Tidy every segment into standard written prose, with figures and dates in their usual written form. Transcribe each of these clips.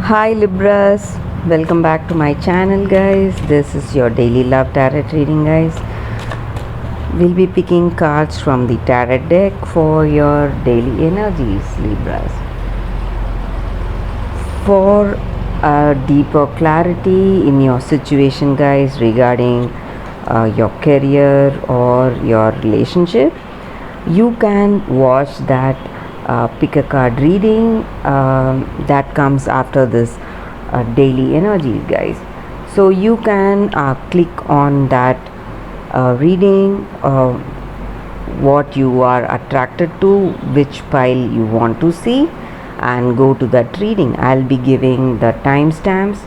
Hi Libras, welcome back to my channel guys. This is your daily love tarot reading guys. We'll be picking cards from the tarot deck for your daily energies Libras. For a deeper clarity in your situation guys regarding your career or your relationship, you can watch that pick a card reading that comes after this daily energies guys. So you can click on that reading what you are attracted to, which pile you want to see, and go to that reading. I'll be giving the timestamps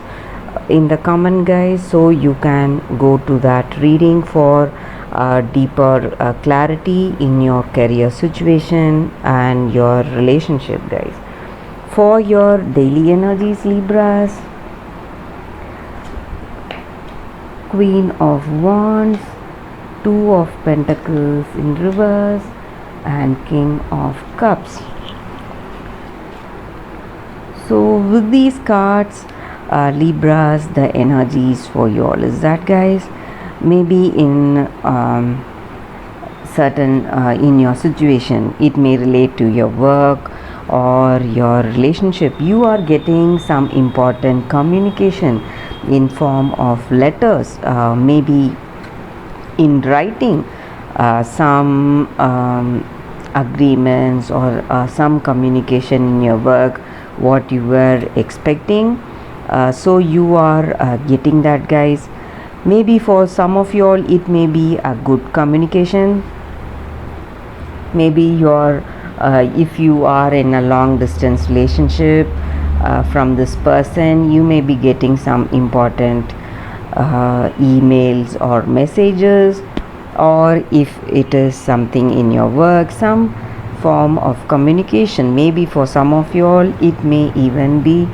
in the comment guys, so you can go to that reading for deeper clarity in your career situation and your relationship guys. For your daily energies Libras, Queen of Wands, Two of Pentacles in reverse, and King of Cups. So with these cards Libras, the energies for you all is that guys, maybe in certain in your situation, it may relate to your work or your relationship. You are getting some important communication in form of letters, maybe in writing, some agreements or some communication in your work what you were expecting. So you are getting that guys. Maybe for some of you all it may be a good communication. Maybe you're if you are in a long distance relationship from this person, you may be getting some important emails or messages, or if it is something in your work, some form of communication. Maybe for some of you all it may even be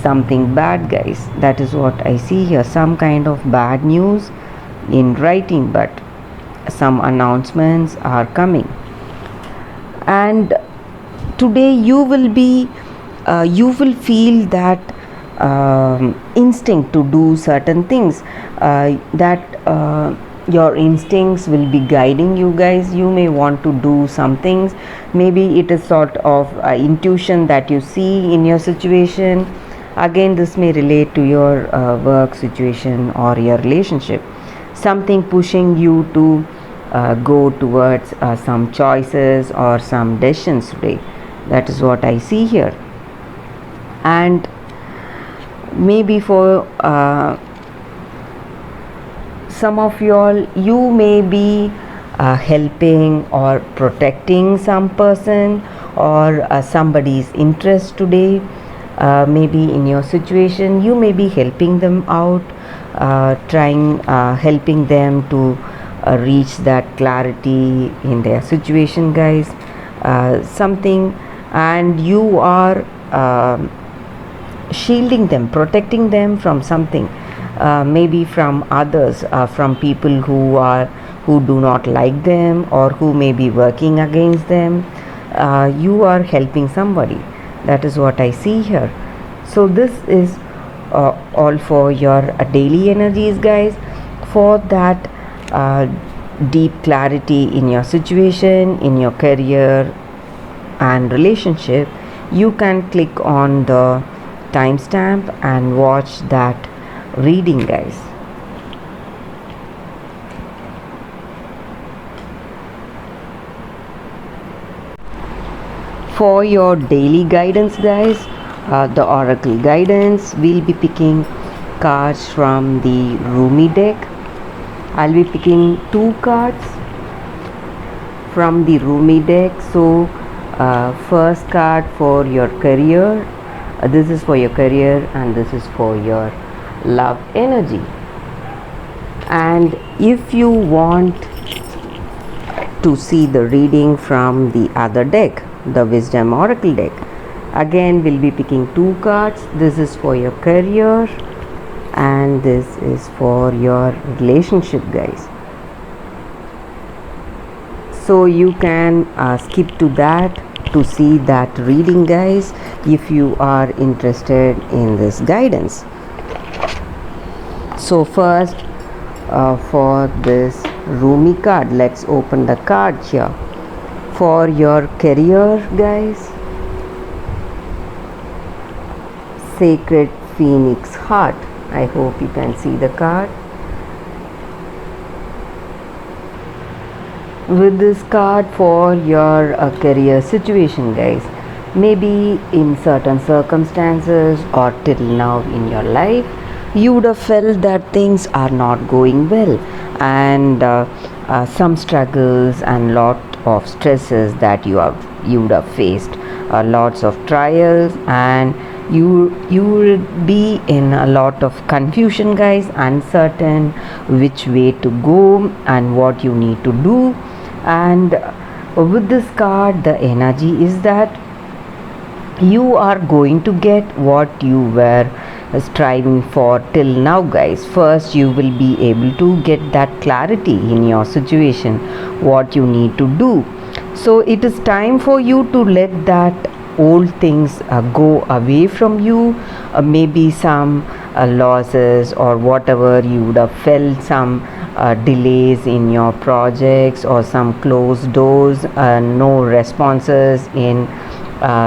something bad guys. That is what I see here, some kind of bad news in writing, but some announcements are coming. And today you will be you will feel that instinct to do certain things, that your instincts will be guiding you guys. You may want to do some things. Maybe it is sort of intuition that you see in your situation. Again, this may relate to your work situation or your relationship. Something pushing you to go towards some choices or some decisions today. That is what I see here. And maybe for some of you all, you may be helping or protecting some person or somebody's interest today. Maybe in your situation you may be helping them out, trying helping them to reach that clarity in their situation guys, something, and you are shielding them, protecting them from something, maybe from others, from people who do not like them or who may be working against them. You are helping somebody. That is what I see here. So this is all for your daily energies guys. For that deep clarity in your situation, in your career and relationship, you can click on the timestamp and watch that reading guys. For your daily guidance guys, the oracle guidance, we'll be picking cards from the Rumi deck. I'll be picking 2 cards from the Rumi deck. So first card for your career, this is for your career and this is for your love energy. And if you want to see the reading from the other deck, the Wisdom Oracle deck, again we'll be picking 2 cards. This is for your career and this is for your relationship guys. So you can skip to that to see that reading, guys, if you are interested in this guidance. So first, for this Rumi card, let's open the card here. For your career, guys, Sacred Phoenix Heart. I hope you can see the card. With this card, for your career situation, guys, maybe in certain circumstances or till now in your life, you would have felt that things are not going well, and some struggles and lot of stresses that you would have faced, lots of trials, and you would be in a lot of confusion, guys, uncertain which way to go and what you need to do. And with this card, the energy is that you are going to get what you were striving for till now, guys. First, you will be able to get that clarity in your situation, what you need to do. So it is time for you to let that old things go away from you. Maybe some losses or whatever, you would have felt some delays in your projects or some closed doors, no responses in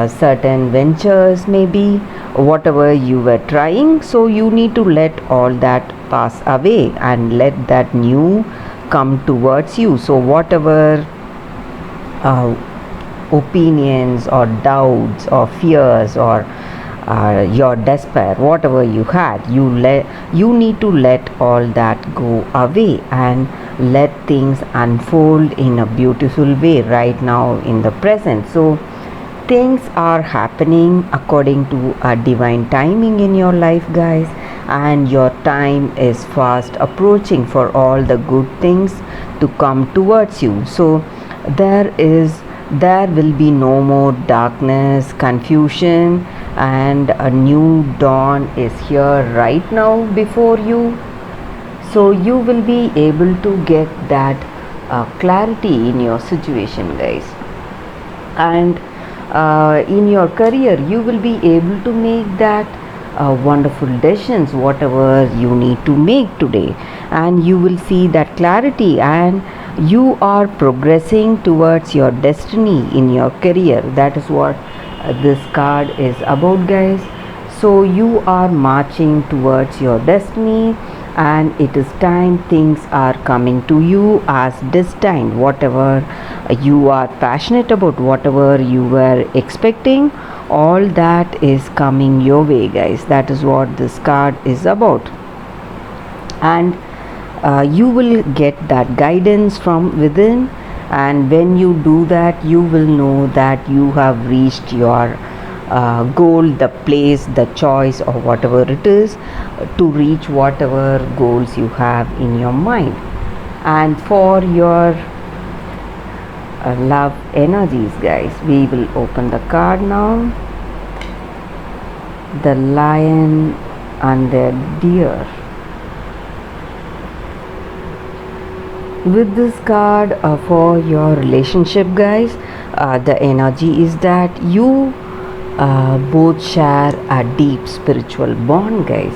certain ventures, maybe whatever you were trying. So you need to let all that pass away and let that new come towards you. So whatever opinions or doubts or fears or your despair, whatever you had, you need to let all that go away and let things unfold in a beautiful way right now in the present. So things are happening according to a divine timing in your life, guys, and your time is fast approaching for all the good things to come towards you. So there will be no more darkness, confusion, and a new dawn is here right now before you. So you will be able to get that clarity in your situation, guys. And in your career, you will be able to make that wonderful decisions, whatever you need to make today, and you will see that clarity, and you are progressing towards your destiny in your career. That is what this card is about, guys. So you are marching towards your destiny, and it is time things are coming to you as destined. Whatever you are passionate about, whatever you were expecting, all that is coming your way, guys. That is what this card is about. And you will get that guidance from within, and when you do that, you will know that you have reached your goal, the place, the choice, or whatever it is, to reach whatever goals you have in your mind. And for your love energies, guys, we will open the card now. The lion and the deer. With this card, for your relationship, guys, the energy is that you both share a deep spiritual bond, guys.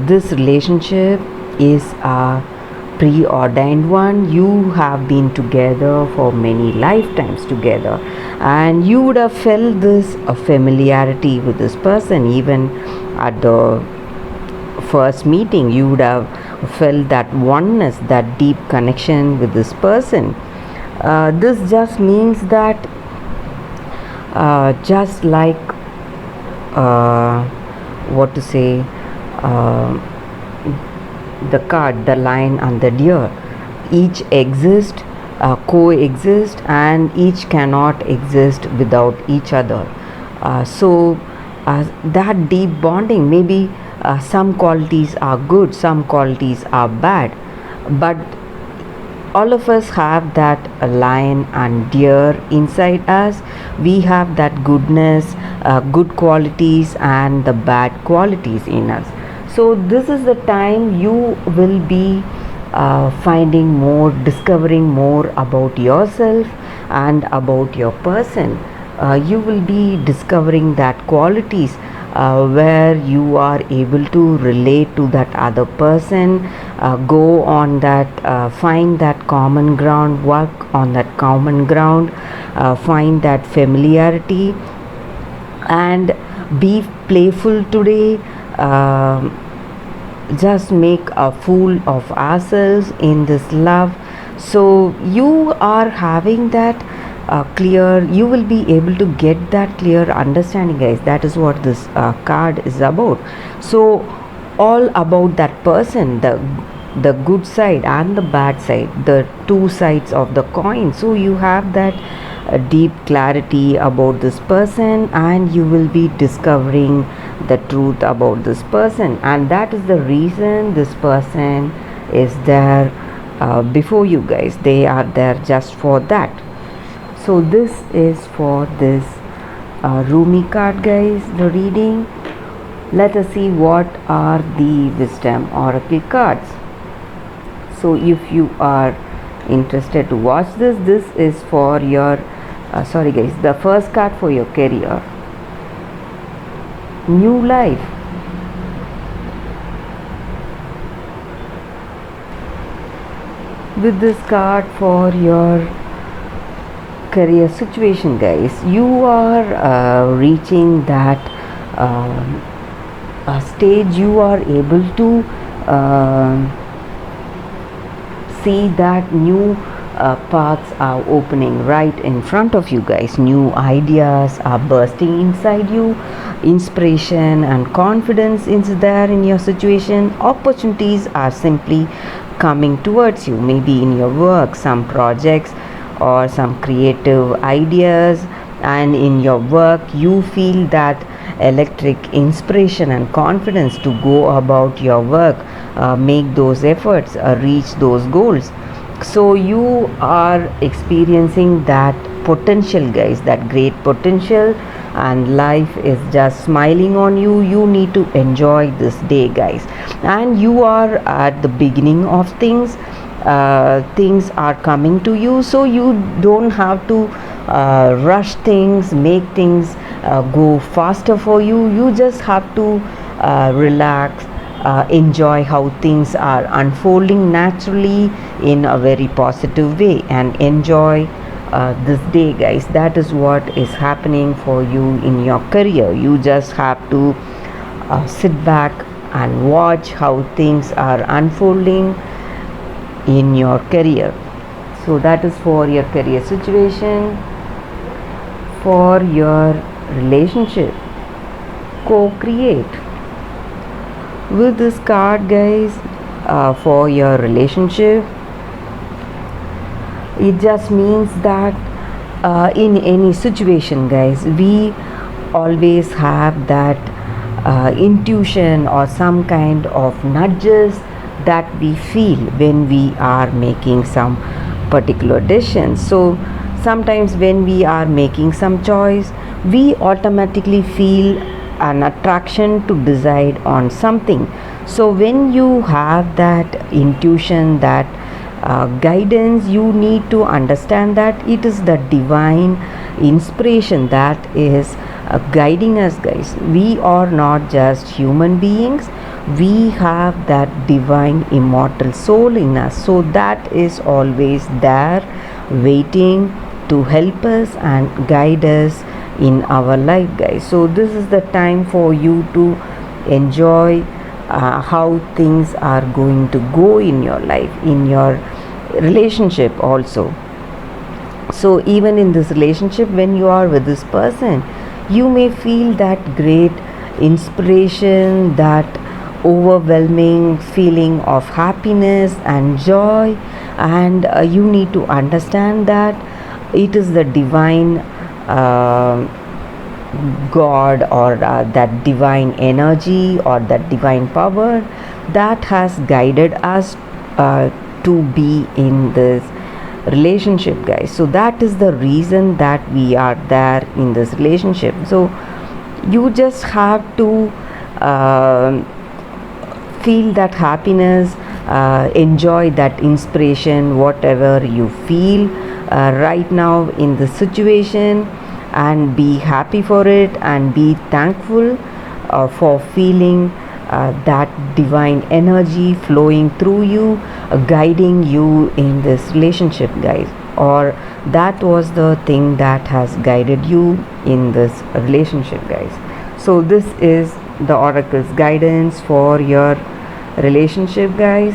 This relationship is a preordained one. You have been together for many lifetimes together, and you would have felt this familiarity with this person. Even at the first meeting, you would have felt that oneness, that deep connection with this person. This just means that just like what to say, the card, the lion and the deer, each exist, coexist, and each cannot exist without each other. So that deep bonding, maybe some qualities are good, some qualities are bad, but all of us have that lion and deer inside us. We have that goodness, good qualities, and the bad qualities in us. So this is the time you will be finding more, discovering more about yourself and about your person. you will be discovering that qualities where you are able to relate to that other person, go on that, find that common ground, work on that common ground, find that familiarity, and be playful today. Just make a fool of ourselves in this love. So you are having that clear, you will be able to get that clear understanding, guys. That is what this card is about. So all about that person, the good side and the bad side, the two sides of the coin. So you have that deep clarity about this person, and you will be discovering the truth about this person, and that is the reason this person is there before you, guys. They are there just for that. So this is for this Rumi card, guys, the reading. Let us see what are the wisdom oracle cards. So if you are interested to watch this is for your sorry guys, the first card for your career, new life. With this card for your career situation, guys, you are reaching that stage. You are able to see that new paths are opening right in front of you, guys. New ideas are bursting inside you. Inspiration and confidence is there in your situation. Opportunities are simply coming towards you, maybe in your work, some projects or some creative ideas. And in your work you feel that electric inspiration and confidence to go about your work, make those efforts, reach those goals. So you are experiencing that potential, guys, that great potential, and life is just smiling on you. You need to enjoy this day, guys, and you are at the beginning of things. Things are coming to you, so you don't have to rush things, make things go faster for you. You just have to relax, enjoy how things are unfolding naturally in a very positive way, and enjoy this day, guys. That is what is happening for you in your career. You just have to sit back and watch how things are unfolding in your career. So that is for your career situation. For your relationship, co-create. With this card, guys, for your relationship, it just means that in any situation, guys, we always have that intuition or some kind of nudges that we feel when we are making some particular decisions. So sometimes when we are making some choice, we automatically feel an attraction to decide on something. So when you have that intuition, that guidance, you need to understand that it is the divine inspiration that is guiding us, guys. We are not just human beings, we have that divine immortal soul in us. So that is always there waiting to help us and guide us in our life, guys. So this is the time for you to enjoy how things are going to go in your life, in your relationship also. So even in this relationship, when you are with this person, you may feel that great inspiration, that overwhelming feeling of happiness and joy, and you need to understand that it is the divine God, or that divine energy, or that divine power that has guided us to be in this relationship, guys. So that is the reason that we are there in this relationship. So you just have to feel that happiness, enjoy that inspiration, whatever you feel right now in the situation, and be happy for it and be thankful for feeling that divine energy flowing through you, guiding you in this relationship, guys, or that was the thing that has guided you in this relationship, guys. So this is the oracle's guidance for your relationship, guys.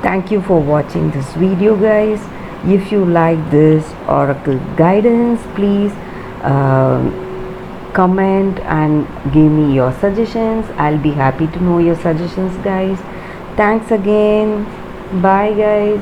Thank you for watching this video, guys. If you like this oracle guidance, please comment and give me your suggestions. I'll be happy to know your suggestions, guys. Thanks again. Bye, guys.